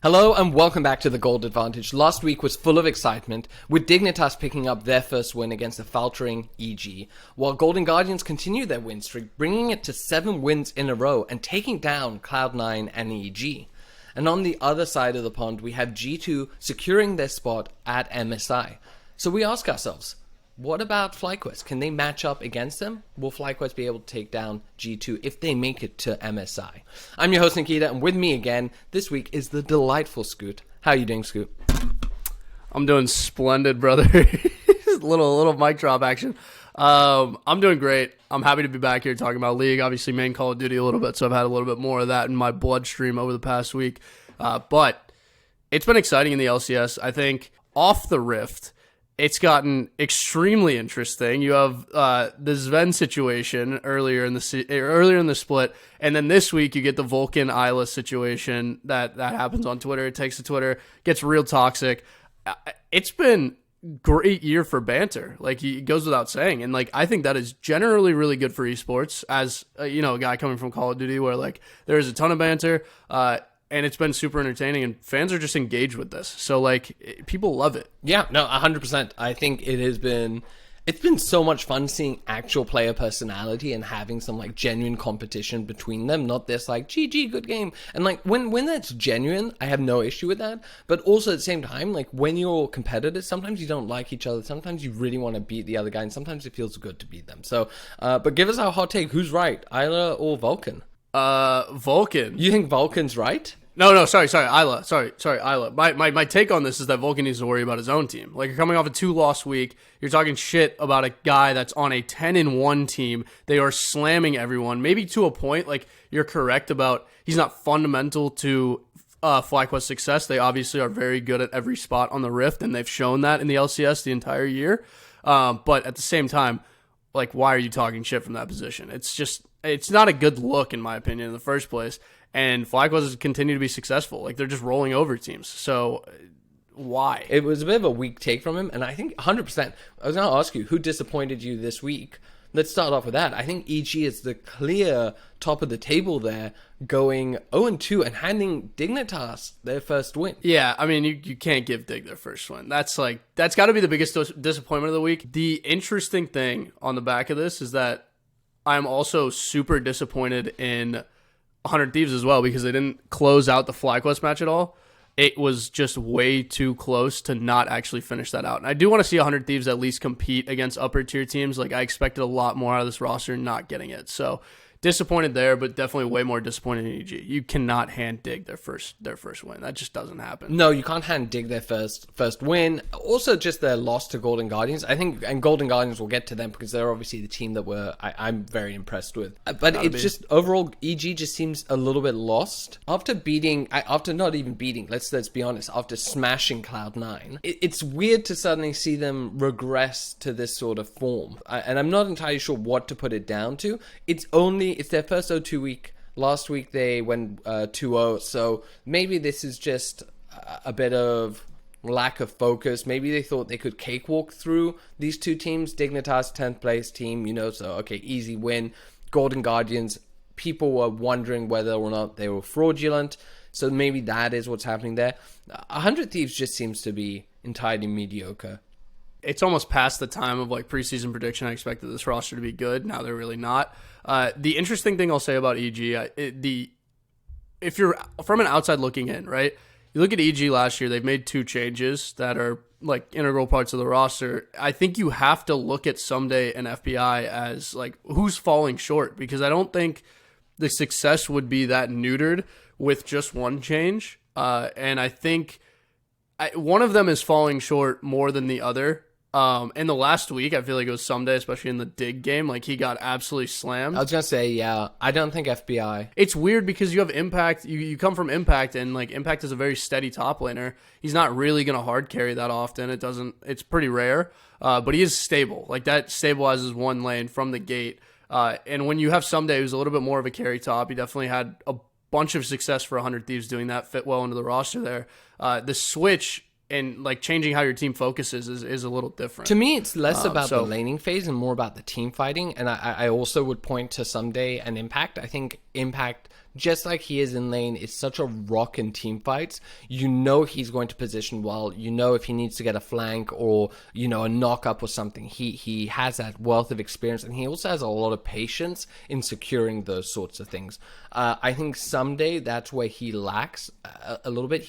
Hello and welcome back to the Gold Advantage. Last week was full of excitement, with Dignitas picking up their first win against the faltering EG, while Golden Guardians continue their win streak, bringing it to 7 wins in a row and taking down Cloud9 and EG. And on the other side of the pond, we have G2 securing their spot at MSI. So we ask ourselves, what about Flyquest? Can they match up against them? Will Flyquest be able to take down G2 if they make it to MSI? I'm your host, Nikita, and with me again this week is the delightful Scoot. How are you doing, Scoot? I'm doing splendid, brother. little mic drop action. I'm doing great. I'm happy to be back here talking about League. Obviously, main Call of Duty a little bit, so I've had a little bit more of that in my bloodstream over the past week. But it's been exciting in the LCS. I think off the Rift, it's gotten extremely interesting. You have the Sven situation earlier in the split, and then this week you get the Vulcan Eyla situation that happens on Twitter. It takes to Twitter, gets real toxic. It's been great year for banter. Like, it goes without saying, and like I think that is generally really good for esports. As a guy coming from Call of Duty, where like there is a ton of banter. And it's been super entertaining, and fans are just engaged with this. So, like, people love it. Yeah, no, 100%. I think it's been so much fun seeing actual player personality and having some, like, genuine competition between them. Not this, like, GG, good game. And, like, when that's genuine, I have no issue with that. But also, at the same time, like, when you're competitors, sometimes you don't like each other. Sometimes you really want to beat the other guy, and sometimes it feels good to beat them. So, but give us our hot take. Who's right, Eyla or Vulcan? Vulcan. You think Vulcan's right? No, sorry, Eyla. Sorry, Eyla. My take on this is that Vulcan needs to worry about his own team. Like, you're coming off a 2-loss week. You're talking shit about a guy that's on a 10-1 team. They are slamming everyone. Maybe to a point, like, you're correct about he's not fundamental to Flyquest success. They obviously are very good at every spot on the Rift, and they've shown that in the LCS the entire year. But at the same time, like, why are you talking shit from that position? It's not a good look, in my opinion, in the first place. And Flyquest has continued to be successful. Like, they're just rolling over teams. So, why? It was a bit of a weak take from him, and I think 100%. I was going to ask you, who disappointed you this week? Let's start off with that. I think EG is the clear top of the table there, going 0-2 and handing Dignitas their first win. Yeah, I mean, you can't give Dig their first win. That's got to be the biggest disappointment of the week. The interesting thing on the back of this is that I'm also super disappointed in 100 Thieves as well, because they didn't close out the Flyquest match at all. It was just way too close to not actually finish that out. And I do want to see 100 Thieves at least compete against upper tier teams. Like, I expected a lot more out of this roster, not getting it. So disappointed there, but definitely way more disappointed in EG. You cannot hand Dig their first win. That just doesn't happen. No, you can't hand Dig their first win. Also, just their loss to Golden Guardians. I think, and Golden Guardians, will get to them because they're obviously the team that I'm very impressed with. But it's just overall, EG just seems a little bit lost after not even beating. Let's be honest. After smashing Cloud9, it's weird to suddenly see them regress to this sort of form. And I'm not entirely sure what to put it down to. It's their first 0-2 week. Last week they went 2-0, so maybe this is just a bit of lack of focus. Maybe they thought they could cakewalk through these two teams. Dignitas, 10th place team, so okay, easy win. Golden Guardians, people were wondering whether or not they were fraudulent, so maybe that is what's happening there. 100 Thieves just seems to be entirely mediocre. It's almost past the time of like preseason prediction. I expected this roster to be good. Now they're really not. The interesting thing I'll say about EG, if you're from an outside looking in, right? You look at EG last year, they've made 2 changes that are like integral parts of the roster. I think you have to look at Someday and FBI as like who's falling short, because I don't think the success would be that neutered with just one change. And I think one of them is falling short more than the other. In the last week, I feel like it was Someday, especially in the Dig game. Like, he got absolutely slammed. I was going to say, yeah, I don't think FBI. It's weird because you have Impact. You come from Impact, and, like, Impact is a very steady top laner. He's not really going to hard carry that often. It's pretty rare. But he is stable. Like, that stabilizes one lane from the gate. And when you have Someday, who's a little bit more of a carry top, he definitely had a bunch of success for 100 Thieves doing that, fit well into the roster there. The switch and like changing how your team focuses is a little different. To me, it's less about the laning phase and more about the team fighting. And I also would point to Someday and Impact. I think Impact, just like he is in lane, is such a rock in team fights. You know he's going to position well. You know if he needs to get a flank or, you know, a knock up or something, he has that wealth of experience, and he also has a lot of patience in securing those sorts of things. I think Someday, that's where he lacks a little bit.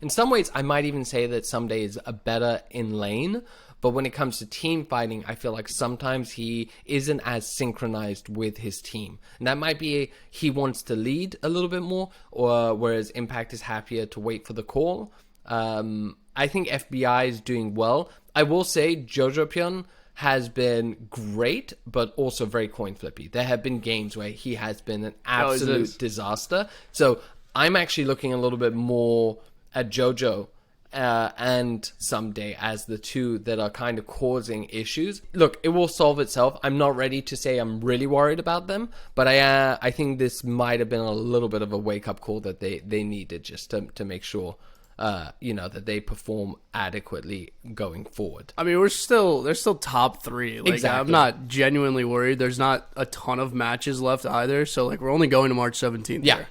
In some ways, I might even say that Someday is a better in lane, but when it comes to team fighting, I feel like sometimes he isn't as synchronized with his team. And that might be he wants to lead a little bit more, or whereas Impact is happier to wait for the call. I think FBI is doing well. I will say Jojopion has been great, but also very coin flippy. There have been games where he has been an absolute disaster. So I'm actually looking a little bit more at Jojo and Someday as the two that are kind of causing issues. Look, it will solve itself. I'm not ready to say I'm really worried about them, but I think this might have been a little bit of a wake-up call that they needed just to make sure that they perform adequately going forward. I mean, they're still top 3. Like, exactly. I'm not genuinely worried. There's not a ton of matches left either, so like we're only going to March 17th. Yeah. There.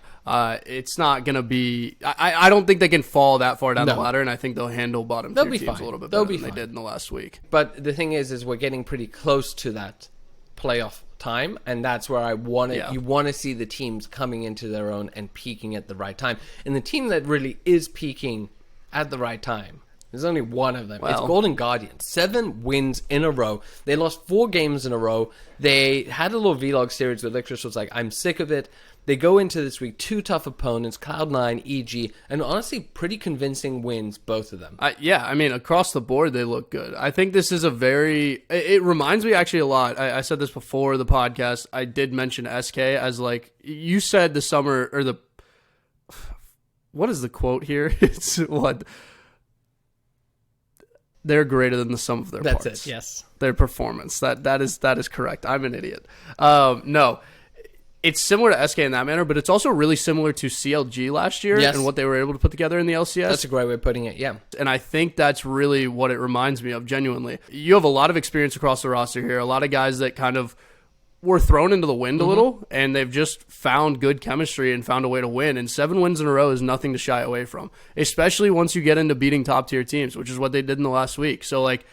It's not going to be... I don't think they can fall that far down the ladder, and I think they'll handle bottom tier teams a little bit better than they did in the last week. But the thing is we're getting pretty close to that playoff time, and that's where you want to see the teams coming into their own and peaking at the right time. And the team that really is peaking at the right time, there's only one of them. It's Golden Guardians. 7 wins in a row. They lost 4 games in a row. They had a little vlog series where Licorice was like, I'm sick of it. They go into this week 2 tough opponents, Cloud9, EG, and honestly pretty convincing wins, both of them. I mean, across the board, they look good. I think this is it reminds me actually a lot. I said this before the podcast. I did mention SK as like, you said the summer, or what is the quote here? It's what? They're greater than the sum of their parts. That's it, yes. Their performance. That is correct. I'm an idiot. No. It's similar to SK in that manner, but it's also really similar to CLG last year and what they were able to put together in the LCS. That's a great way of putting it, yeah. And I think that's really what it reminds me of, genuinely. You have a lot of experience across the roster here, a lot of guys that kind of were thrown into the wind a little, and they've just found good chemistry and found a way to win. And 7 wins in a row is nothing to shy away from, especially once you get into beating top-tier teams, which is what they did in the last week. So, like,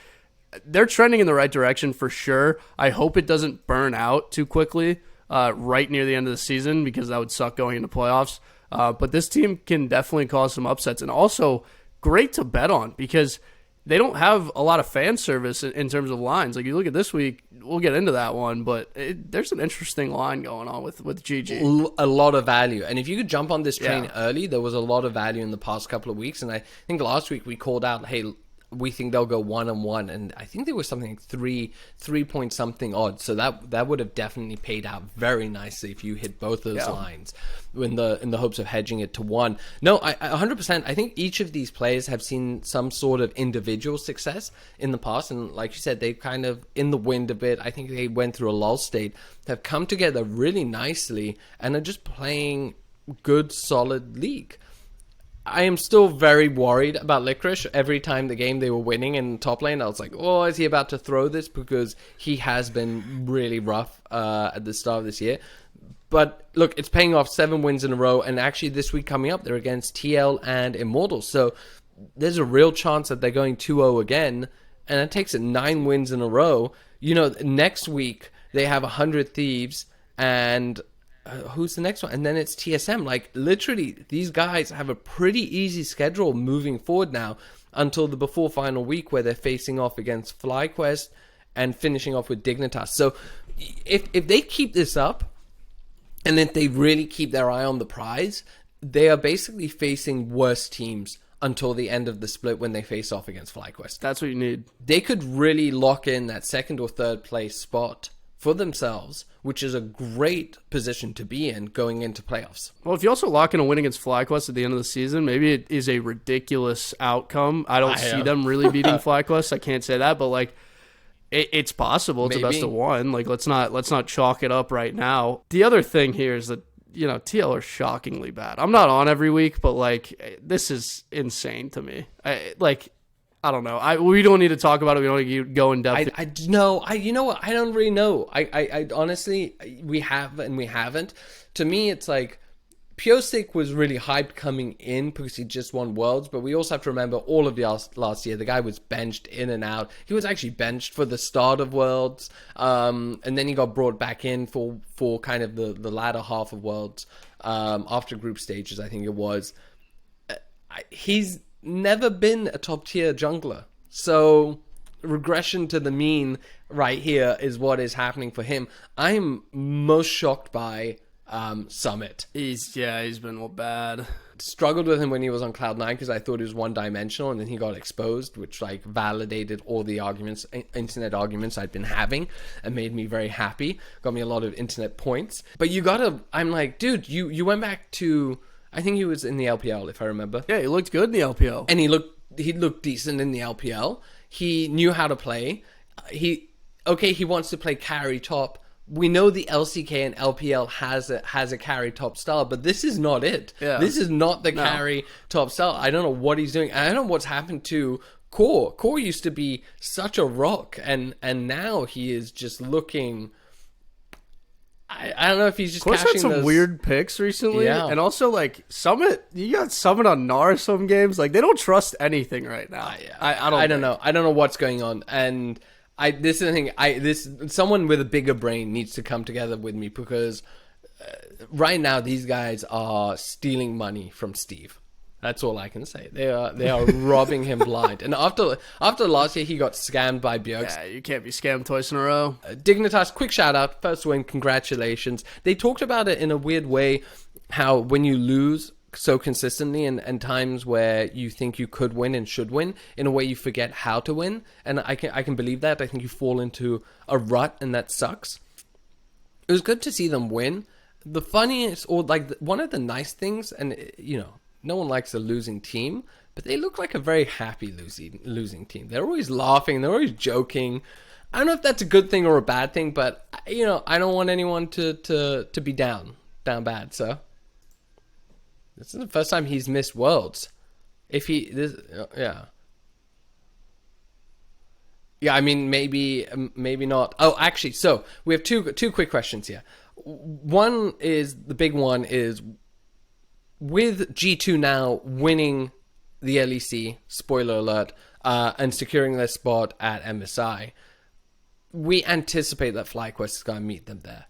they're trending in the right direction for sure. I hope it doesn't burn out too quickly right near the end of the season, because that would suck going into playoffs. But this team can definitely cause some upsets, and also great to bet on because they don't have a lot of fan service in terms of lines. Like, you look at this week, we'll get into that one, but there's an interesting line going on with GG. A lot of value. And if you could jump on this train early, there was a lot of value in the past couple of weeks. And I think last week we called out, hey, we think they'll go 1-1, and I think there was something like 3 point something odds. So that would have definitely paid out very nicely if you hit both those lines in the hopes of hedging it to 1. No, I 100%. I think each of these players have seen some sort of individual success in the past, and like you said, they've kind of in the wind a bit. I think they went through a lull state, have come together really nicely, and are just playing good, solid League. I am still very worried about Licorice. Every time the game they were winning in top lane, I was like, oh, is he about to throw this? Because he has been really rough at the start of this year. But look, it's paying off. 7 wins in a row. And actually this week coming up, they're against TL and Immortals. So there's a real chance that they're going 2-0 again. And it takes it 9 wins in a row. You know, next week they have 100 Thieves and... who's the next one? And then it's TSM. Like, literally, these guys have a pretty easy schedule moving forward now until the before final week where they're facing off against Flyquest and finishing off with Dignitas. So if they keep this up, and if they really keep their eye on the prize, they are basically facing worse teams until the end of the split when they face off against Flyquest. That's what you need. They could really lock in that 2nd or 3rd place spot for themselves, which is a great position to be in going into playoffs. Well, if you also lock in a win against Flyquest at the end of the season, maybe it is a ridiculous outcome. I don't see them really beating Flyquest. I can't say that, but like it's possible. It's a best of 1. Like let's not chalk it up right now. The other thing here is that TL are shockingly bad. I'm not on every week, but like this is insane to me. I don't know. We don't need to talk about it. We don't need to go in depth. You know what? I don't really know. I honestly, we have and we haven't. To me, it's like Piosik was really hyped coming in because he just won Worlds, but we also have to remember all of the last year, the guy was benched in and out. He was actually benched for the start of Worlds, and then he got brought back in for kind of the latter half of Worlds, after group stages, I think it was. He's never been a top tier jungler, so regression to the mean right here is what is happening for him. I'm most shocked by Summit. He's been bad. Struggled with him when he was on Cloud9 because I thought he was one-dimensional, and then he got exposed, which like validated all the arguments, internet arguments I'd been having, and made me very happy. Got me a lot of internet points. But I'm like, dude, you went back to, I think he was in the LPL, if I remember. Yeah, he looked good in the LPL. And he looked decent in the LPL. He knew how to play. He wants to play carry top. We know the LCK and LPL has a carry top style, but this is not it. Yeah. This is not the carry top style. I don't know what he's doing. I don't know what's happened to Core. Core used to be such a rock, and now he is just looking. I don't know if he's just Core's catching had some weird picks recently, Yeah. and also like Summit. You got Summit on Gnar some games. Like they don't trust anything right now. I don't know. I don't know what's going on, and this is the thing. Someone with a bigger brain needs to come together with me, because right now these guys are stealing money from Steve. That's all I can say. They are robbing him blind. And after last year, he got scammed by Bjergsen. Yeah, you can't be scammed twice in a row. Dignitas, quick shout out, first win, congratulations. They talked about it in a weird way, how when you lose so consistently, and times where you think you could win and should win, in a way you forget how to win, and I can believe that. I think you fall into a rut, and that sucks. It was good to see them win. The funniest, or like one of the nice things, and no one likes a losing team, but they look like a very happy losing team. They're always laughing, they're always joking. I don't know if that's a good thing or a bad thing, but I don't want anyone to be down bad. So this is the first time he's missed Worlds. Yeah, I mean, maybe not. Oh, actually, so we have two quick questions here. One is, the big one is, with G2 now winning the LEC, spoiler alert, and securing their spot at MSI, we anticipate that Flyquest is going to meet them there.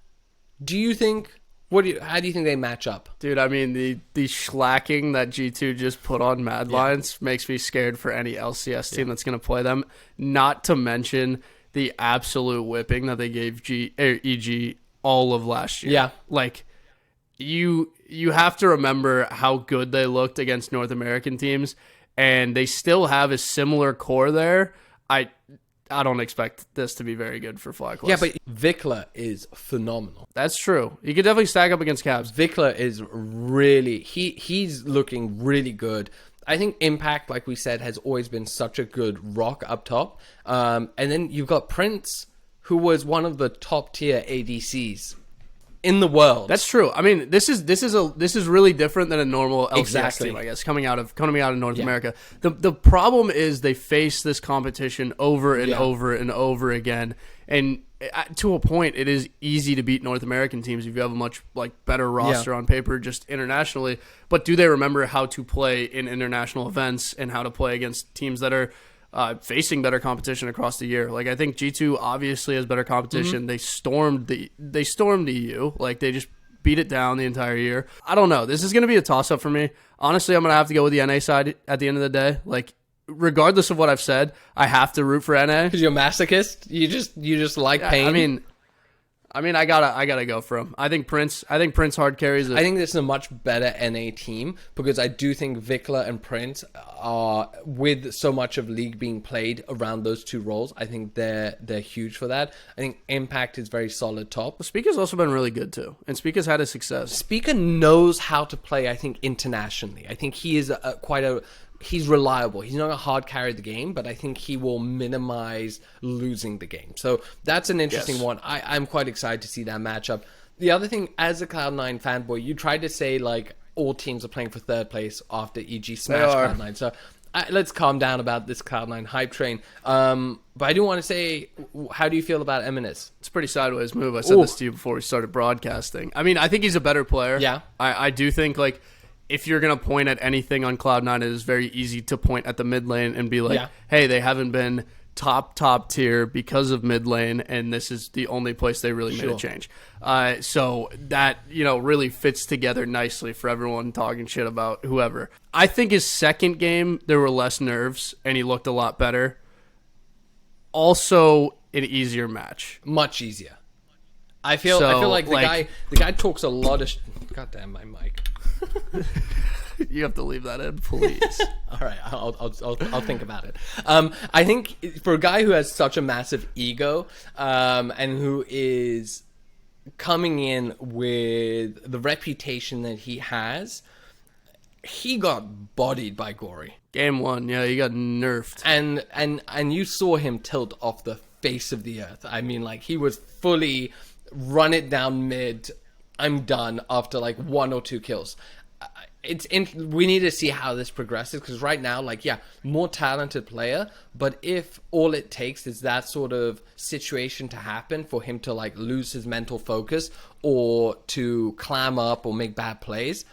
Do you think? How do you think they match up? Dude, I mean, the schlacking that G2 just put on Mad Lions makes me scared for any LCS team that's going to play them. Not to mention the absolute whipping that they gave EG all of last year. Yeah. Like, you have to remember how good they looked against North American teams, and they still have a similar core there. I don't expect this to be very good for Flyquest. Yeah, but Vikla is phenomenal. That's true. You could definitely stack up against Cavs. Vikla is really... He's looking really good. I think Impact, like we said, has always been such a good rock up top. And then you've got Prince, who was one of the top tier ADCs in the world. That's true. I mean, this is really different than a normal LCS team, I guess, coming out of North America. The problem is they face this competition over and over and over again, and to a point, it is easy to beat North American teams if you have a much better roster on paper, just internationally. But do they remember how to play in international events and how to play against teams that are facing better competition across the year? Like, I think G2 obviously has better competition. Mm-hmm. They stormed EU. Like, they just beat it down the entire year. I don't know. This is going to be a toss-up for me. Honestly, I'm going to have to go with the NA side at the end of the day. Like, regardless of what I've said, I have to root for NA. Because you're a masochist? You just like pain? I mean, I gotta go for him. I think Prince hard carries it. I think this is a much better NA team, because I do think Vikla and Prince are, with so much of League being played around those two roles, I think they're huge for that. I think Impact is very solid top. Speaker's also been really good too, and Speaker's had his success. Speaker knows how to play, I think, internationally. I think he is he's reliable. He's not going to hard carry the game, but I think he will minimize losing the game. So that's an interesting one. I'm quite excited to see that matchup. The other thing, as a Cloud9 fanboy, you tried to say, like, all teams are playing for third place after EG smashed Cloud9. So let's calm down about this Cloud9 hype train. But I do want to say, how do you feel about Emenes? It's a pretty sideways move. I said this to you before we started broadcasting. I mean, I think he's a better player. Yeah. I do think, like, if you're going to point at anything on Cloud9, it is very easy to point at the mid lane and be like, hey, they haven't been top tier because of mid lane, and this is the only place they really made a change. So that, really fits together nicely for everyone talking shit about whoever. I think his second game, there were less nerves, and he looked a lot better. Also, an easier match. Much easier. I feel like the guy talks a lot of God damn my mic. You have to leave that in, please. All right, I'll think about it. I think for a guy who has such a massive ego, and who is coming in with the reputation that he has, he got bodied by Gori. Game 1, yeah, he got nerfed. And you saw him tilt off the face of the earth. I mean, like, he was fully run it down mid, I'm done, after like 1 or 2 kills. We need to see how this progresses, because right now, like, yeah, more talented player, but if all it takes is that sort of situation to happen for him to like lose his mental focus or to clam up or make bad plays,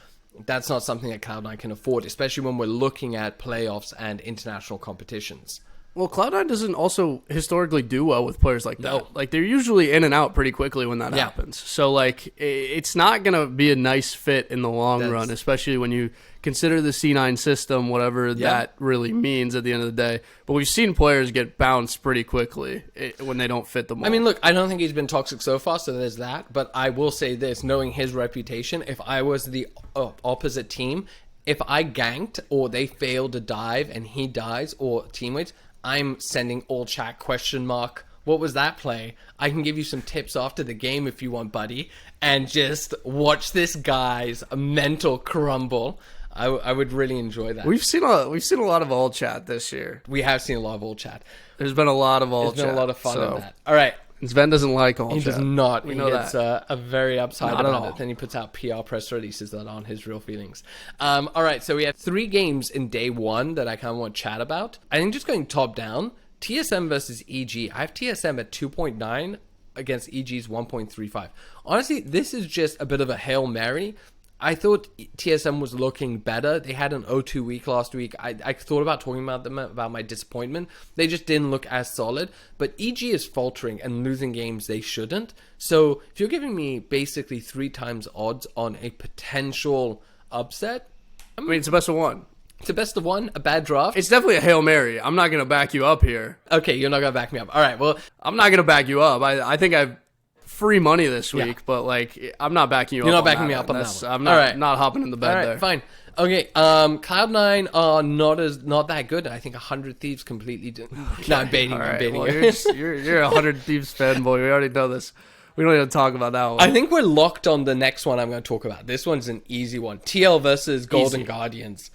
that's not something that Cloud9 can afford, especially when we're looking at playoffs and international competitions. Well, Cloud9 doesn't also historically do well with players like that. No. Like, they're usually in and out pretty quickly when that happens. So, like, it's not going to be a nice fit in the long run, especially when you consider the C9 system, whatever that really means at the end of the day. But we've seen players get bounced pretty quickly when they don't fit the mold. I mean, look, I don't think he's been toxic so far, so there's that. But I will say this, knowing his reputation, if I was the opposite team, if I ganked or they failed to dive and he dies or teammates, I'm sending all chat ? What was that play? I can give you some tips after the game if you want, buddy. And just watch this guy's mental crumble. I would really enjoy that. We've seen a lot of all chat this year. We have seen a lot of all chat. There's been a lot of all chat. There's been a lot of fun in that. All right. Sven doesn't like all chat. He does not. We know he gets that. a very upside Not about at all. it. Then he puts out PR press releases that aren't his real feelings. All right, so we have 3 games in day 1 that I kind of want to chat about. I think just going top down, TSM versus EG. I have TSM at 2.9 against EG's 1.35. Honestly, this is just a bit of a Hail Mary. I thought TSM was looking better. They had an 0-2 week last week. I thought about talking about them, about my disappointment. They just didn't look as solid. But EG is faltering and losing games they shouldn't. So if you're giving me basically 3 times odds on a potential upset, I mean, it's a best of 1. It's a best of 1, a bad draft. It's definitely a Hail Mary. I'm not going to back you up here. Okay, you're not going to back me up. All right, well, I'm not going to back you up. I think I've free money this week, but like, I'm not backing you up. You're not backing me up on that one. I'm not, not hopping in the bed there. Fine. Okay, Cloud9 are not that good. I think 100 Thieves completely did. Okay. No, I'm baiting. Right. I'm baiting. Well, you're a 100 Thieves fanboy. We already know this. We don't even talk about that one. I think we're locked on the next one I'm going to talk about. This one's an easy one. TL versus Golden Guardians.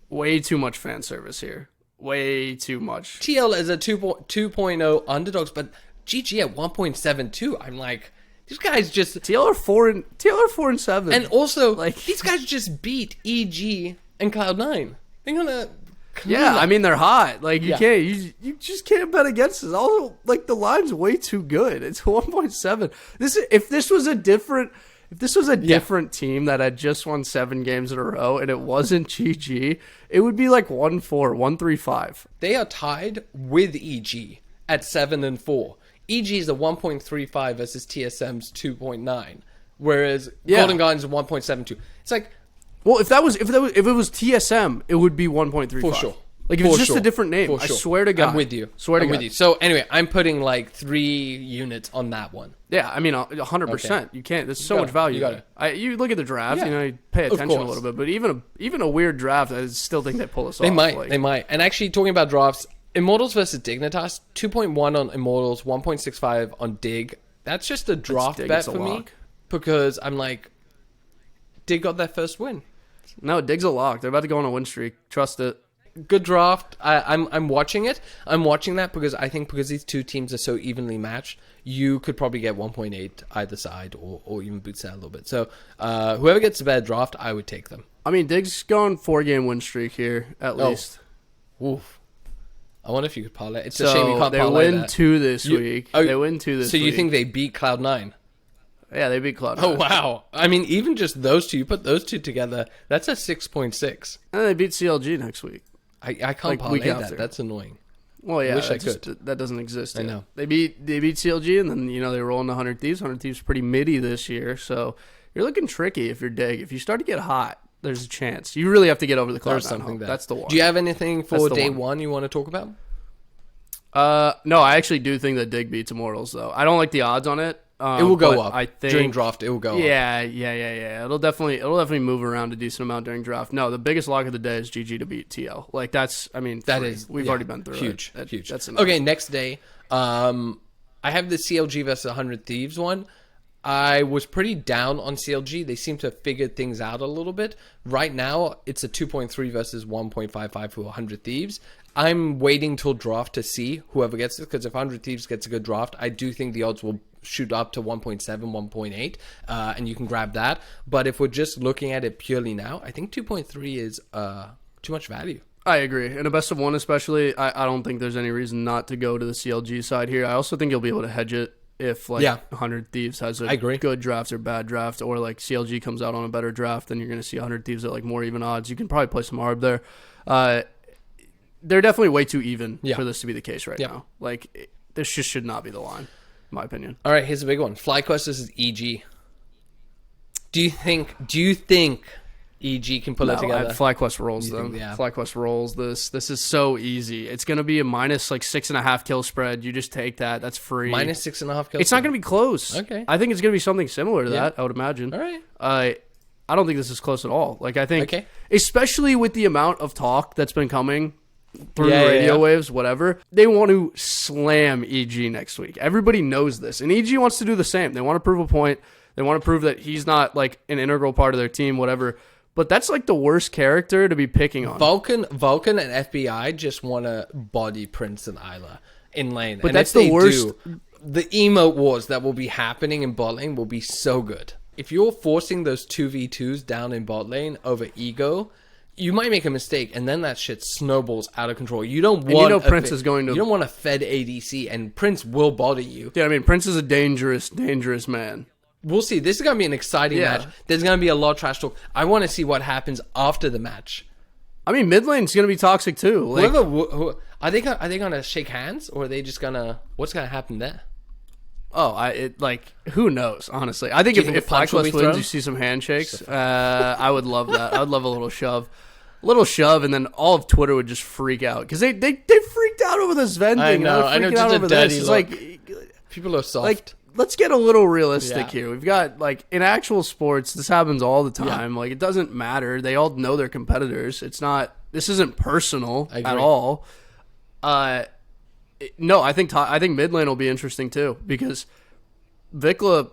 Way too much fan service here. Way too much. TL is a 2.0 underdogs, but GG at 1.72. I'm like, these guys just TL are 4 and 7. And also, like, these guys just beat EG and Cloud9. They're gonna I mean, they're hot. Like, you can't you just can't bet against this. Also, like, the line's way too good. It's 1.7. If this was a different team that had just won 7 games in a row and it wasn't GG, it would be like 1-4, 1-3-5. They are tied with EG at 7-4. EG is a 1.35 versus TSM's 2.9, whereas Golden Guardians is 1.72. It's like, well, if it was TSM, it would be 1.35 for sure. Like, if it's just a different name, I swear to God. I'm with you. With you. So anyway, I'm putting like 3 units on that one. Yeah, I mean, 100%. Okay. You can't. There's so much value. You look at the draft. You pay attention a little bit. But even a weird draft, I still think they pull us off. They might. And actually, talking about drafts, Immortals versus Dignitas, 2.1 on Immortals, 1.65 on Dig. That's just a draft bet for me, because I'm like, Dig got their first win. No, Dig's a lock. They're about to go on a win streak. Trust it. good draft. I'm watching it. I'm watching that because I think because these two teams are so evenly matched, you could probably get 1.8 either side or even boost that a little bit. So whoever gets the better draft, I would take them. I mean, Diggs going 4-game win streak here at least. Oof. I wonder if you could parlay. It's a shame you can't parlay that. They win 2 this week. They win 2 this week. So you think they beat Cloud9? Yeah, they beat Cloud9. Oh, wow. I mean, even just those two, you put those two together, that's a 6.6. And they beat CLG next week. I can't parlay that. That's annoying. Well, yeah, Wish I could. That doesn't exist yet. I know. They beat CLG, and then, they roll into 100 Thieves. 100 Thieves pretty middy this year, so you're looking tricky if you're Dig. If you start to get hot, there's a chance. You really have to get over the Cloud9 hump. That's the one. Do you have anything for day one you want to talk about? No, I actually do think that Dig beats Immortals, though. I don't like the odds on it. It will go up. I think during draft, it will go up. Yeah. It'll definitely move around a decent amount during draft. No, the biggest lock of the day is GG to beat TL. Like we've already been through huge, it. Huge. That's enough. Okay, next day, I have the CLG versus 100 Thieves one. I was pretty down on CLG. They seem to have figured things out a little bit. Right now, it's a 2.3 versus 1.55 for 100 Thieves. I'm waiting till draft to see whoever gets it, because if 100 Thieves gets a good draft, I do think the odds will shoot up to 1.7, 1.8, and you can grab that. But if we're just looking at it purely now, I think 2.3 is too much value. I agree. In a best of one especially, I don't think there's any reason not to go to the CLG side here. I also think you'll be able to hedge it if 100 Thieves has a good draft or bad draft, or like CLG comes out on a better draft, then you're going to see 100 Thieves at like more even odds. You can probably play some ARB there. They're definitely way too even for this to be the case right now. Like, this just should not be the line, in my opinion. All right, here's a big one. Flyquest versus EG. Do you think EG can pull it together? Flyquest rolls them. Flyquest rolls this. This is so easy. It's going to be a minus 6.5 kill spread. You just take that. That's free. Minus 6.5 kill. It's not going to be close. Okay. I think it's going to be something similar to that, I would imagine. All right. I don't think this is close at all. Like, I think, especially with the amount of talk that's been coming through the radio waves, whatever, they want to slam EG next week. Everybody knows this. And EG wants to do the same. They want to prove a point. They want to prove that he's not like an integral part of their team, whatever. But that's like the worst character to be picking on. Vulcan and FBI just want to body Prince and Eyla in lane. But and that's the worst. The emote wars that will be happening in bot lane will be so good. If you're forcing those 2v2s down in bot lane over ego, you might make a mistake, and then that shit snowballs out of control. You don't want Prince is going to. You don't want a fed ADC, and Prince will body you. Yeah, I mean, Prince is a dangerous man. We'll see. This is going to be an exciting match. There's going to be a lot of trash talk. I want to see what happens after the match. I mean, mid lane's going to be toxic too. Like, are they going to shake hands, or are they just going to? What's going to happen there? Oh, who knows? Honestly, I think if Flyquest wins, you see some handshakes. I would love that. I would love a little shove, and then all of Twitter would just freak out because they freaked out over this Sven thing. I know, just a dirty look. Like, people are soft. Like, let's get a little realistic here. We've got, like, in actual sports, this happens all the time. Like, it doesn't matter. They all know their competitors. This isn't personal at all. No, I think mid lane will be interesting too, because Vikla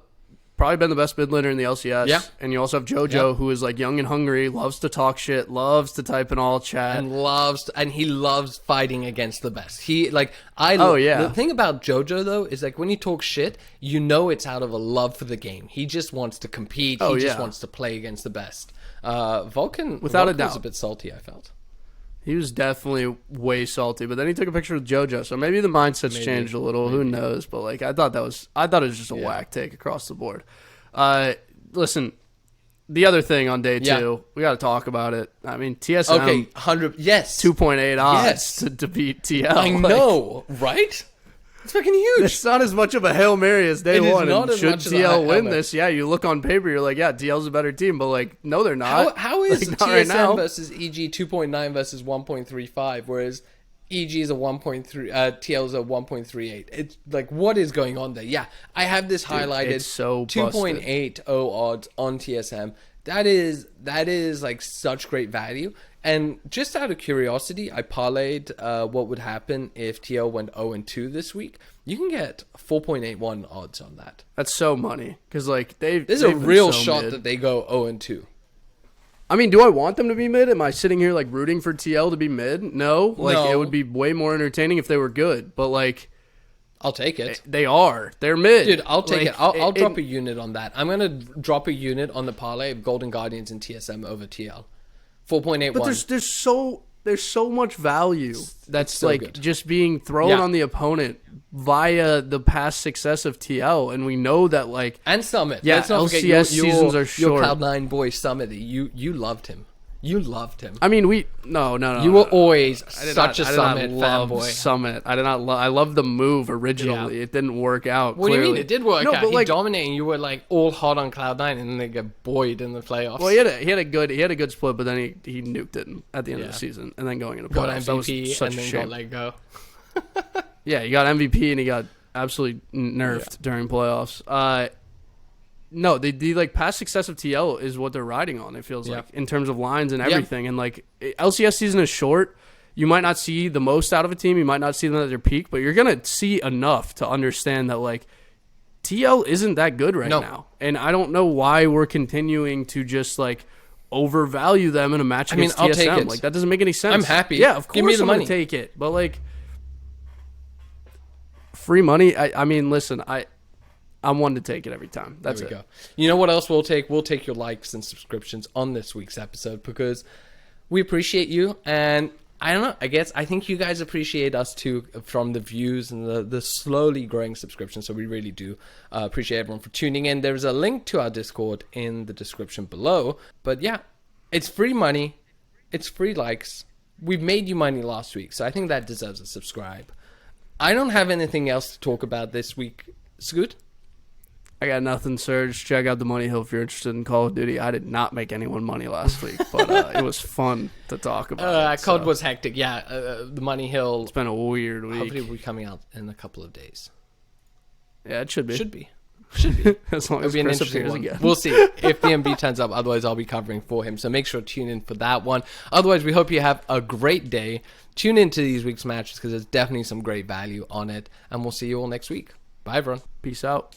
probably been the best mid laner in the LCS. Yeah. And you also have JoJo, who is like young and hungry, loves to talk shit, loves to type in all chat. And he loves fighting against the best. The thing about JoJo though is like when he talks shit, you know it's out of a love for the game. He just wants to compete. He just wants to play against the best. Vulcan without a doubt was a bit salty, I felt. He was definitely way salty, but then he took a picture with JoJo, so maybe the mindset's changed a little. Who knows? But like, I thought it was just a whack take across the board. Listen, the other thing on day two, we got to talk about it. I mean, TSM 2.8 odds to beat TL. I know, right? It's fucking huge. It's not as much of a Hail Mary as day one. And should TL win this, you look on paper, you're like, TL's a better team, but like, no, they're not. How is TSM versus EG 2.9 versus 1.35, whereas EG is a 1.3, TL is a 1.38. It's like, what is going on there? Yeah, I have this highlighted. It's so 2.80 odds on TSM. That is like such great value. And just out of curiosity, I parlayed what would happen if TL went 0-2 this week. You can get 4.81 odds on that. That's so money, because like there's a real shot that they go 0-2. I mean, do I want them to be mid? Am I sitting here like rooting for TL to be mid? No. Like No. it would be way more entertaining if they were good. But like, I'll take it. they are. They're mid. Dude, I'll take Like, it. I'll drop a unit on that. I'm gonna drop a unit on the parlay of Golden Guardians and TSM over TL. 4.81. But there's so much value that's so like good. just being thrown Yeah. on the opponent via the past success of TL, and we know that like And Summit. Yeah, Let's not forget LCS seasons are Your short. Cloud9 boy Summit. You loved him. You loved him. I mean no. You were always I did such not- a I did not Summit love fanboy. Summit. I did not love. I loved the move originally. Yeah. It didn't work out. What do you mean? clearly. It did work No, out. but He like, dominated. You were like all hot on Cloud9, and then they get buoyed in the playoffs. well, he had a good split, but then he nuked it at the end of Yeah. the season, and then going into got playoffs. That was MVP such and a then shame. got let go. Yeah, he got MVP and he got absolutely nerfed during playoffs. No, the like past success of TL is what they're riding on. It feels like in terms of lines and everything. And like LCS season is short. You might not see the most out of a team. You might not see them at their peak, but you're gonna see enough to understand that like TL isn't that good right now. And I don't know why we're continuing to just like overvalue them in a match against I'll TSM. take it. Like that doesn't make any sense. I'm happy. Yeah, of course Give me the I'm money. gonna take it. But like free money. I mean, listen, I'm one to take it every time. That's There we it. go. You know what else we'll take? We'll take your likes and subscriptions on this week's episode because we appreciate you. And I don't know, I think you guys appreciate us too from the views and the slowly growing subscriptions. So we really do appreciate everyone for tuning in. There's a link to our Discord in the description below. But yeah, it's free money. It's free likes. We've made you money last week. So I think that deserves a subscribe. I don't have anything else to talk about this week. Scoot? I got nothing, Serge. Check out the Money Hill if you're interested in Call of Duty. I did not make anyone money last week, but it was fun to talk about. COD was hectic. Yeah, the Money Hill. It's been a weird week. Hopefully will be coming out in a couple of days. Yeah, it should be. Should be. Should be. As long It'll as be an Chris interesting appears one. again. We'll see if the MB turns up. Otherwise, I'll be covering for him. So make sure to tune in for that one. Otherwise, we hope you have a great day. Tune into these week's matches because there's definitely some great value on it. And we'll see you all next week. Bye, everyone. Peace out.